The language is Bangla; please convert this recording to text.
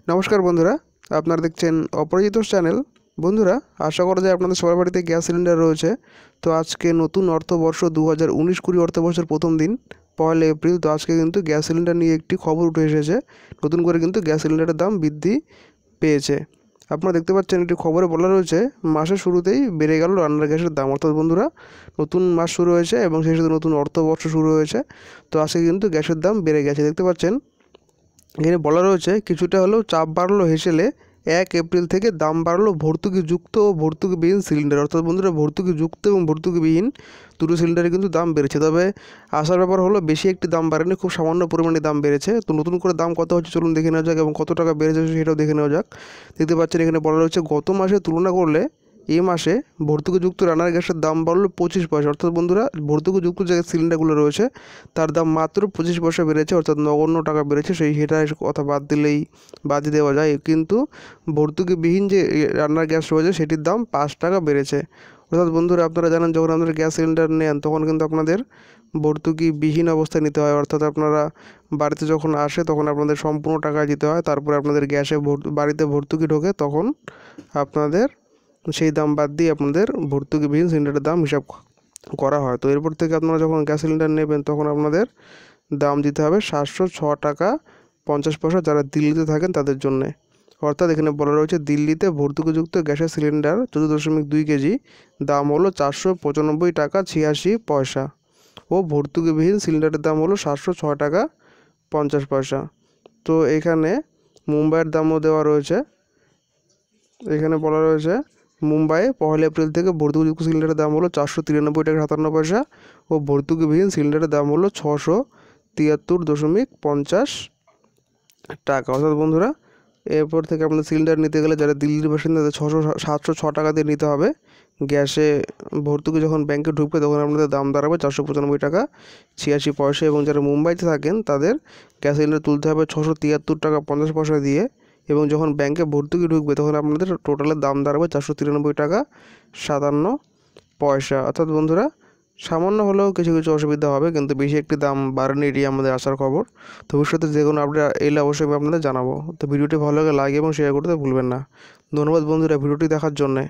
নমস্কার বন্ধুরা, আপনারা দেখছেন অপরাজিত চ্যানেল। বন্ধুরা, আশা করা যায় আপনাদের সবার বাড়িতে গ্যাস সিলিন্ডার রয়েছে। তো আজকে নতুন অর্থবর্ষ 2019-20 অর্থবর্ষের প্রথম দিন, 1 এপ্রিল। তো আজকে কিন্তু গ্যাস সিলিন্ডার নিয়ে একটি খবর উঠে এসেছে। নতুন করে কিন্তু গ্যাস সিলিন্ডারের দাম বৃদ্ধি পেয়েছে। আপনারা দেখতে পাচ্ছেন একটি খবরে বলা রয়েছে মাসের শুরুতেই বেড়ে গেল রান্নার গ্যাসের দাম। অর্থাৎ বন্ধুরা, নতুন মাস শুরু হয়েছে এবং সেই সাথে নতুন অর্থবর্ষ শুরু হয়েছে। তো আজকে কিন্তু গ্যাসের দাম বেড়ে গেছে। দেখতে পাচ্ছেন এখানে বলা রয়েছে কিছুটা হলেও চাপ বাড়লো হেসেলে 1 এপ্রিল থেকে দাম বাড়লো ভর্তুকিযুক্ত ও ভর্তুকিবিহীন সিলিন্ডার। অর্থাৎ বন্ধুরা, ভর্তুকিযুক্ত এবং ভর্তুকিবিহীন দুটো সিলিন্ডারে কিন্তু দাম বেড়েছে। তবে আসার ব্যাপার হলো বেশি একটি দাম বাড়েনি, খুব সামান্য পরিমাণে দাম বেড়েছে। তো নতুন করে দাম কত হচ্ছে চলুন দেখে নেওয়া যাক এবং কত টাকা বেড়েছে সেটাও দেখে নেওয়া যাক। দেখতে পাচ্ছেন এখানে বলা রয়েছে গত মাসে তুলনা করলে এই মাসে ভর্তুকিযুক্ত রান্নার গ্যাসের দাম বাড়লো 25 পয়সা। অর্থাৎ বন্ধুরা, ভর্তুকিযুক্ত যে সিলিন্ডারগুলো রয়েছে তার দাম মাত্র 25 পয়সা বেড়েছে, অর্থাৎ নগণ্য টাকা বেড়েছে। সেটা কথা বাদ দেওয়া যায়, কিন্তু ভর্তুকিবিহীন যে রান্নার গ্যাস রয়েছে সেটির দাম 5 টাকা বেড়েছে। অর্থাৎ বন্ধুরা, আপনারা জানেন যখন আপনারা গ্যাস সিলিন্ডার নেন তখন কিন্তু আপনাদের ভর্তুকিবিহীন অবস্থায় নিতে হয়। অর্থাৎ আপনারা বাড়িতে যখন আসে তখন আপনাদের সম্পূর্ণ টাকা দিতে হয়, তারপরে আপনাদের গ্যাসে বাড়িতে ভর্তুকি ঢোকে, তখন আপনাদের সেই দাম বাদ দিয়ে আপনাদের ভর্তুকিবিহীন সিলিন্ডারের দাম হিসাব করা হয়। তো এরপর থেকে আপনারা যখন গ্যাস সিলিন্ডার নেবেন তখন আপনাদের দাম দিতে হবে 706 টাকা 50 পয়সা, যারা দিল্লিতে থাকেন তাদের জন্যে। অর্থাৎ এখানে বলা রয়েছে দিল্লিতে ভর্তুকিযুক্ত গ্যাসের সিলিন্ডার 14.2 কেজি দাম হলো 495 টাকা 86 পয়সা ও ভর্তুকিবিহীন সিলিন্ডারের দাম হলো 706 টাকা 50 পয়সা। তো এখানে মুম্বাইয়ের দামও দেওয়া রয়েছে। এখানে বলা রয়েছে মুম্বাইয়ে 1 এপ্রিল থেকে ভর্তুকিযুক্ত সিলিন্ডারের দাম হলো 493 টাকা 57 পয়সা ও ভর্তুকিবিহীন সিলিন্ডারের দাম হলো 673.50 টাকা। অর্থাৎ বন্ধুরা, এরপর থেকে আপনাদের সিলিন্ডার নিতে গেলে যারা দিল্লির বাসিন্দা তাদের 706 টাকা দিয়ে নিতে হবে। গ্যাসে ভর্তুকি যখন ব্যাংকে ঢুকবে তখন আপনাদের দাম দাঁড়াবে 495 টাকা 86 পয়সা, এবং যারা মুম্বাইতে থাকেন তাদের গ্যাস সিলিন্ডার তুলতে হবে 673 টাকা 50 পয়সা দিয়ে, এবং যখন ব্যাংকে ভর্তুকি ঢুকবে তখন আপনাদের টোটালের দাম দাঁড়াবে 493 টাকা 57 পয়সা। অর্থাৎ বন্ধুরা, সামান্য হলেও কিছু কিছু অসুবিধা হবে, কিন্তু বেশি একটি দাম বাড়েনি, এটি আমাদের আসার খবর। তো ভবিষ্যতে যে কোনো আপডেট এলে অবশ্যই আমি আপনাদের জানাবো। তো ভিডিওটি ভালো লাগে লাইক এবং শেয়ার করতে ভুলবেন না। ধন্যবাদ বন্ধুরা ভিডিওটি দেখার জন্যে।